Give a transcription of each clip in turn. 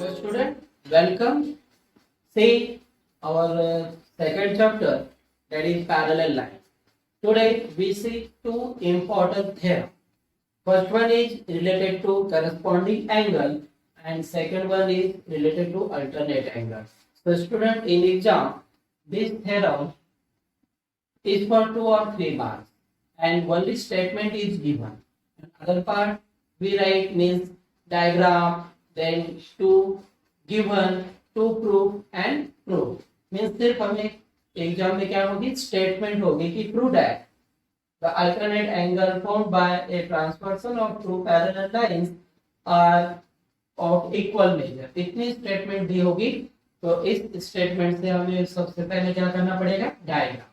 Hello student, welcome. See our second chapter, that is parallel line. Today we see two important theorems. First one is related to corresponding angle and second one is related to alternate angle. So student, in exam this theorem is for 2 or 3 marks and only statement is given. And other part we write means diagram, then to given, to prove and prove. Means सिर्फ हमें exam में क्या होगी, statement होगी कि prove that the alternate angle formed by a transversal of two parallel lines are of equal measure. इतनी statement दी होगी. तो इस स्टेटमेंट से हमें सबसे पहले क्या करना पड़ेगा, डायग्राम.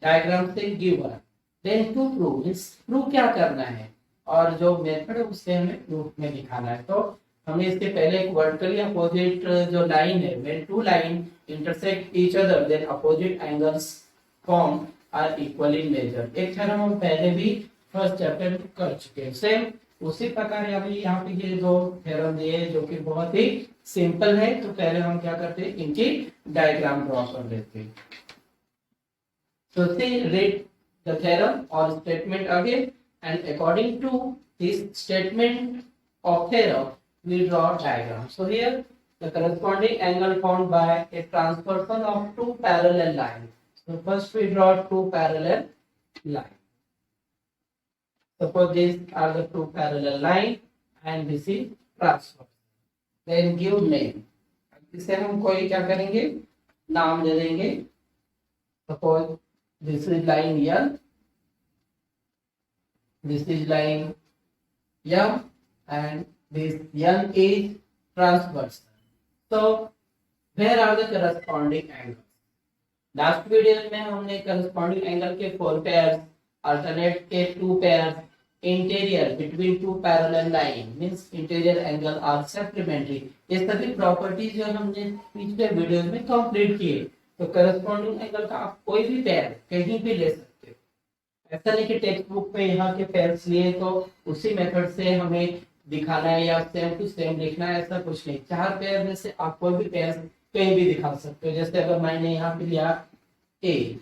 डायग्राम से given, then to prove. Prove क्या करना है और जो मेथड है उससे हमें प्रूफ में दिखाना है. तो हमें इसके पहले एक वर्टिकली अपोजिट जो लाइन है, when two line intersect each other then opposite angles form are equal in measure. एक थ्योरम हम पहले भी फर्स्ट चैप्टर में कर चुके हैं. सेम उसी प्रकार अभी यहाँ पे ये दो थ्योरम दिए जो कि बहुत ही सिंपल है. तो पहले हम क्या करते हैं, इनकी डायग्राम ड्रॉ कर लेते हैं. So see, read the theorem or statement again, and according to this statement of theorem, we draw diagram. So here, the corresponding angle formed by a transversal of two parallel lines. So first we draw two parallel lines. Suppose these are the two parallel lines, and this is transversal. Then give name. इसे हम कोई क्या करेंगे, नाम दे देंगे. Suppose this is line L, this is line M, and this N is transverse. So where are the corresponding angles? Last video में हमने corresponding angle के 4 pairs, alternate के 2 pairs, interior between two parallel line means interior angle are supplementary. ये सभी properties जो हमने पिछले video में कंप्लीट किए. तो करस्पॉन्डिंग एंगल का आप कोई भी पेयर कहीं भी ले सकते हो. ऐसा नहीं कि टेक्स्ट बुक में यहाँ के पेयर्स लिए तो उसी मेथड से हमें दिखाना है या सेम टू सेम लिखना है, ऐसा कुछ नहीं. 4 पेयर में से आप कोई भी पेयर कहीं भी दिखा सकते हो. जैसे अगर मैंने यहाँ पे लिया ए,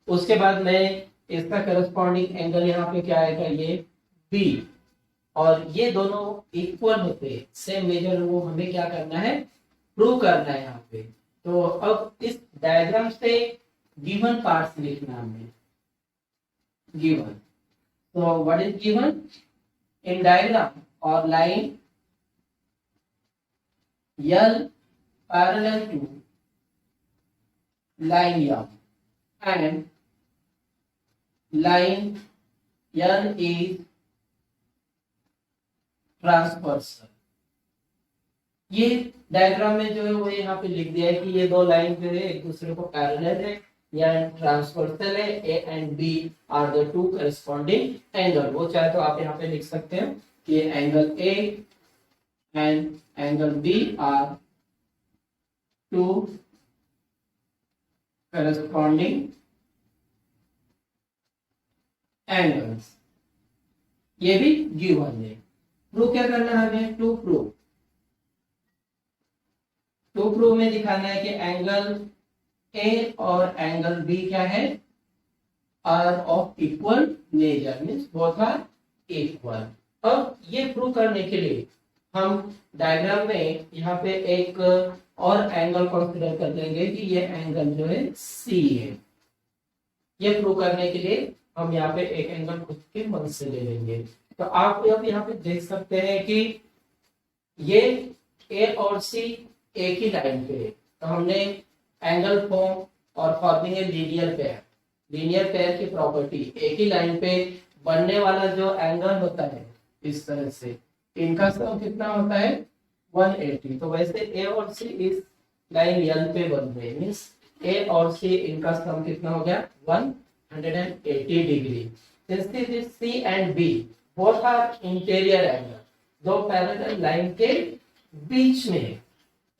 उसके बाद मैं इसका करस्पॉन्डिंग एंगल यहाँ पे क्या आएगा, ये बी, और ये दोनों इक्वल होते हैं, सेम मेजर. वो हमें क्या करना है, प्रूव करना है यहाँ पे. तो अब इस डायग्राम से गिवन पार्ट्स लिखना हमें. गिवन, तो what is given in diagram और line L parallel to line M and line L is transversal. ये डायग्राम में जो है वो यहाँ पे लिख दिया है कि ये दो लाइन जो है एक दूसरे को पैरेलल है या ट्रांसवर्सल है. A and B are the two corresponding angle. वो चाहे तो आप यहाँ पे लिख सकते हैं कि angle A and angle B are two corresponding angles. ये भी गिवन है. प्रूव क्या करना है हमें, टू प्रूव. टू प्रूव में दिखाना है कि एंगल ए और एंगल बी क्या है, are of equal measure means both are equal. अब ये प्रूव करने के लिए हम डायग्राम में यहाँ पे एक और एंगल कंसीडर कर लेंगे कि ये एंगल जो है सी है. ये प्रूव करने के लिए हम यहाँ पे एक एंगल खुद के मन से ले लेंगे. तो आप अब यहाँ पे देख सकते हैं कि ये ए और सी एक ही लाइन पे है. तो हमने एंगल फॉर्म और forming a linear pair. Linear pair की प्रॉपर्टी, एक ही लाइन पे बनने वाला जो एंगल होता है इस तरह से, इनका सम कितना होता है, 180. तो वैसे ए और सी इस लाइन L पे बन रहे हैं मींस ए और सी इनका सम कितना हो गया, 180 डिग्री. जैसे C and B both are interior angle, दो पैरेलल लाइन के बीच में.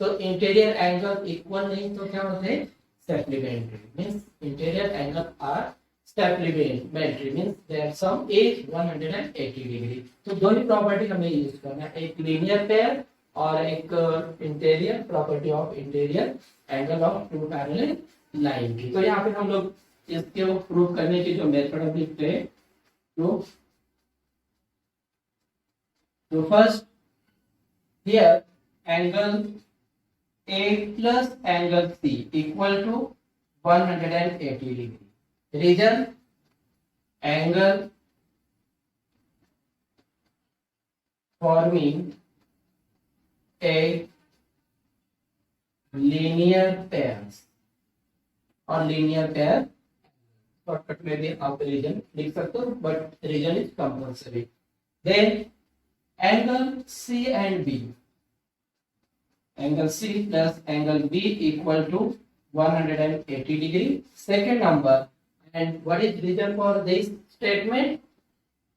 तो इंटीरियर एंगल इक्वल नहीं तो क्या होते हैं, supplementary means interior angle are supplementary means their sum is 180 degree. तो दो ही प्रॉपर्टी हमें यूज करना है, एक लीनियर पेयर और एक interior property of interior angle of two parallel line की। तो यहाँ पे हम लोग इसके प्रूव करने की जो मेथड हम लिखते हैं, तो first here angle A plus angle C equal to 180 degree. Reason, angle forming a linear pairs or linear pair. Shortcut में भी आप रीजन लिख सकते हो, but reason is compulsory. Then angle C and B, angle C plus angle B equal to 180 degree. Second number, and what is reason for this statement?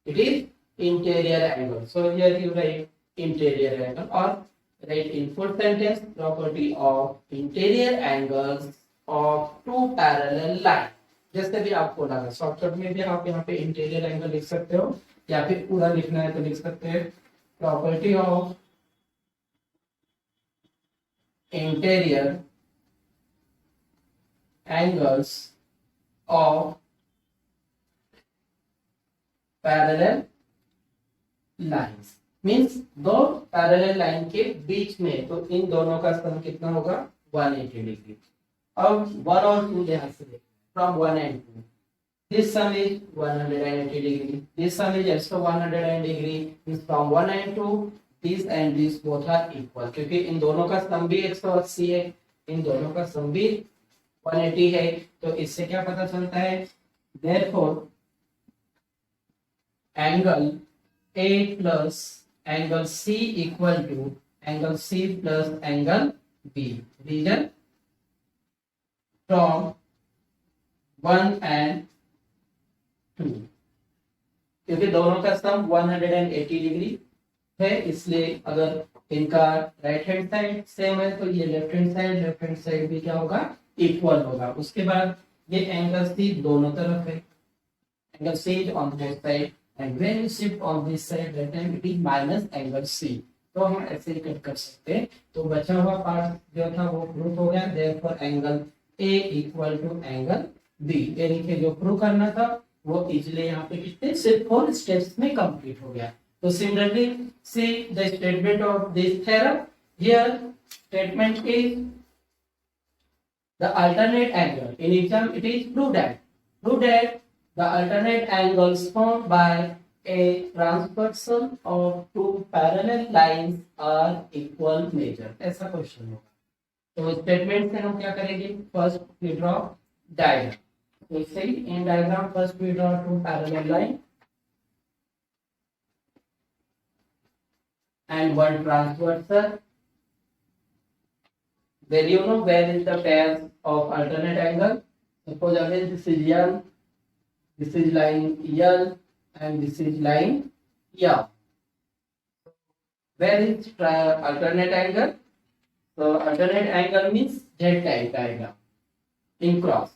It is interior angle. So here you write interior angle, or write in full sentence, property of interior angles of two parallel lines. जैसे भी आपको लगा, shortcut में भी आप यहाँ पे interior angle लिख सकते हो, या फिर पूरा लिखना है तो लिख सकते हैं property of interior angles of parallel lines means दो पैरेलल लाइन के बीच में, तो इन दोनों का सम कितना होगा 180 डिग्री। अब 1 और 2 ध्यान से देखना, from 1 and 2 this sum is 180 degree, this sum is also 180 degree, means from 1 and 2 this and this both are equal, क्योंकि इन दोनों का सम भी 180 है, इन दोनों का सम भी 180 है। तो इससे क्या पता चलता है, therefore angle A plus angle C equal to angle C plus angle B। Reason, from 1 and 2, क्योंकि दोनों का सम 180 डिग्री है, इसलिए अगर इनका राइट हैंड साइड सेम है तो ये लेफ्ट हैंड साइड भी क्या होगा, इक्वल होगा। उसके बाद ये एंगल C दोनों तरफ है, angle C is on both side, and when you shift on this side that time it is minus angle C। तो हम ऐसे ही कट कर सकते हैं। तो बचा हुआ पार्ट जो था वो प्रूफ हो गया, therefore angle A equal to angle B। यानी कि जो प्रूव करना था वो इजीली यहाँ पे कितने सिर्फ 4 स्टेप्स में कंप्लीट हो गया। So similarly, see the statement of this theorem. Here, statement is the alternate angle. In exam, it is proved that the alternate angles formed by a transversal of two parallel lines are equal measure. ऐसा question होगा। तो statement से हम क्या करेंगे, first we draw diagram. So see in diagram, first we draw two parallel lines and one transversal. Then you know where is the pairs of alternate angle. Suppose again this is L, this is line L, and this is line M. Where is alternate angle? So alternate angle means Z-type diagram in cross.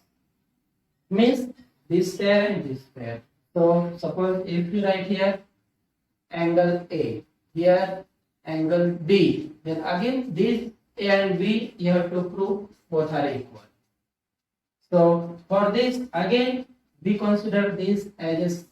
Means this pair and this pair. So suppose if you write here angle A, here angle B, then again this A and B you have to prove both are equal. So for this again we consider this as a C.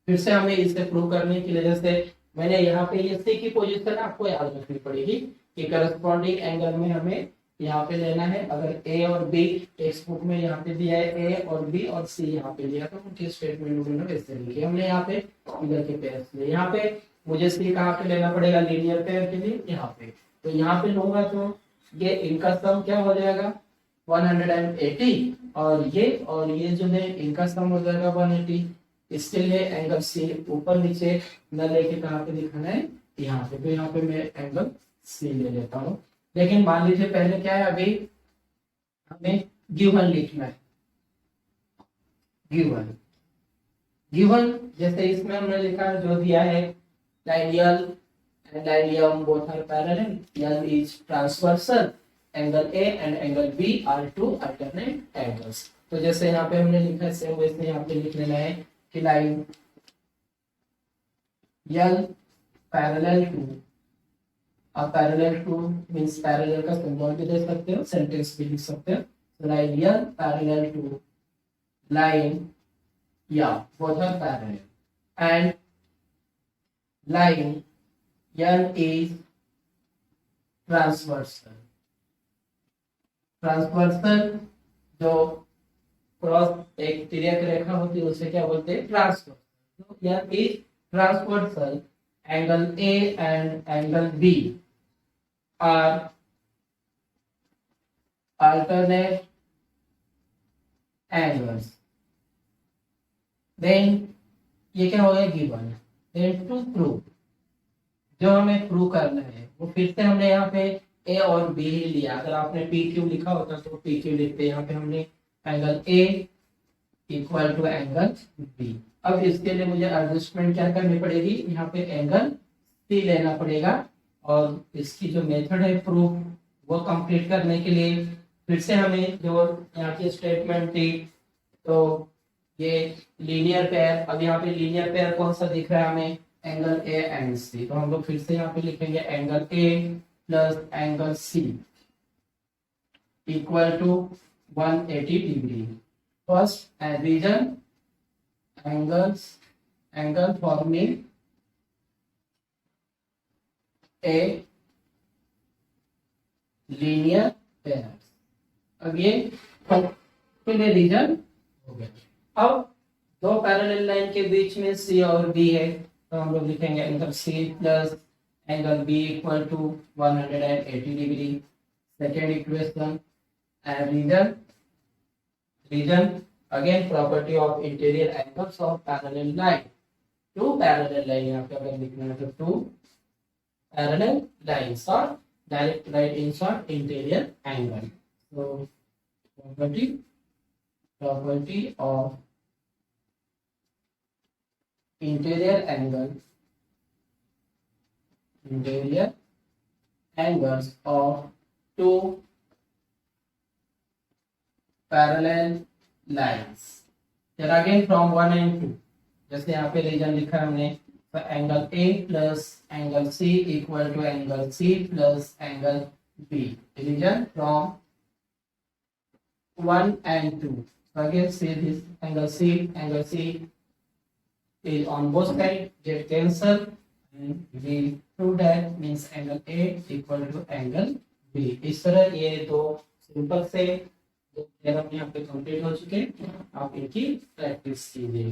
फिर से हमें इसे prove करने के लिए, जैसे मैंने यहाँ पे ये C की पोजीशन आपको याद रखनी पड़ेगी कि करस्पॉन्डिंग एंगल में हमें यहाँ पे लेना है। अगर A और B टेक्स्ट बुक में यहाँ पे दिया है A और B और C यहाँ पे लिया, तो उनके स्टेटमेंट में वैसे लिखे हमने यहाँ पे इधर के पेयर लिए। यहाँ पे मुझे C कहाँ पे लेना पड़ेगा, लीनियर पेयर के लिए यहाँ पे, तो यहाँ पे लूंगा तो ये इनका सम क्या हो जाएगा 180, और ये जो है इनका सम हो जाएगा 180। इसके लिए एंगल C ऊपर नीचे न लेके कहाँ पे दिखाना है, यहाँ पे। तो यहाँ पे मैं एंगल C ले लेता हूँ। लेकिन मान लीजिए पहले क्या है, अभी हमें गिवन लिखना है। गिवन जैसे इसमें हमने लिखा जो दिया है, line L and line M both are parallel. L is transversal. Angle A and angle B are two alternate angles. तो जैसे यहाँ पे हमने लिखा है सेम वैसे यहाँ पे लिख लेना है कि लाइन यल पैरेलल टू, आप पैरेलल टू मींस पैरेलल का सिंबल भी दे सकते हो, सेंटेंस भी लिख सकते हो। तो line L parallel to line या both are parallel and line N is transversal. Transversal जो क्रॉस एक तिर्यक रेखा होती है उसे क्या बोलते हैं, ट्रांसवर्सल। तो N is transversal. Angle A and angle B are alternate angles. Then ये क्या हो गया गिवन। टू प्रूव, जो हमें प्रूव करना है वो फिर से हमने यहाँ पे ए और बी ही लिया। अगर आपने पी क्यू लिखा होता तो पी क्यू लिखते, यहाँ पे हमने angle A equal to angle B. अब इसके लिए मुझे एडजस्टमेंट क्या करनी पड़ेगी, यहाँ पे एंगल सी लेना पड़ेगा और इसकी जो मेथड है प्रूफ वो कंप्लीट करने के लिए फिर से हमें जो यहाँ की स्टेटमेंट थी, तो ये लीनियर पेयर, अब यहाँ पे लीनियर पेयर कौन सा दिख रहा है हमें, एंगल ए एंड सी। तो हम लोग फिर से यहाँ पे लिखेंगे angle A plus angle C equal to 180 degree. First reason angle forming a linear pair. अब ये रीजन हो गया। अब दो पैरेलल लाइन के बीच में सी और बी है, तो हम लोग लिखेंगे angle C plus angle B equal to 180 degree. Second equation and reason again property of interior angles of parallel line. Two parallel line यहाँ पे अगर लिखना है तो टू पैरेलल लाइंस और direct write in short interior angle. तो property of interior angles of two parallel lines. Here again from 1 and 2, जैसे यहाँ पे रीजन लिखा है हमने, तो angle A plus angle C equal to angle C plus angle B। Reason from 1 and 2. So again see this angle C is on both sides, get cancel and we prove that means angle A equal to angle B। इस तरह ये दो simple से जो theorem यहाँ पे complete हो चुके, आप इनकी प्रैक्टिस कीजिए।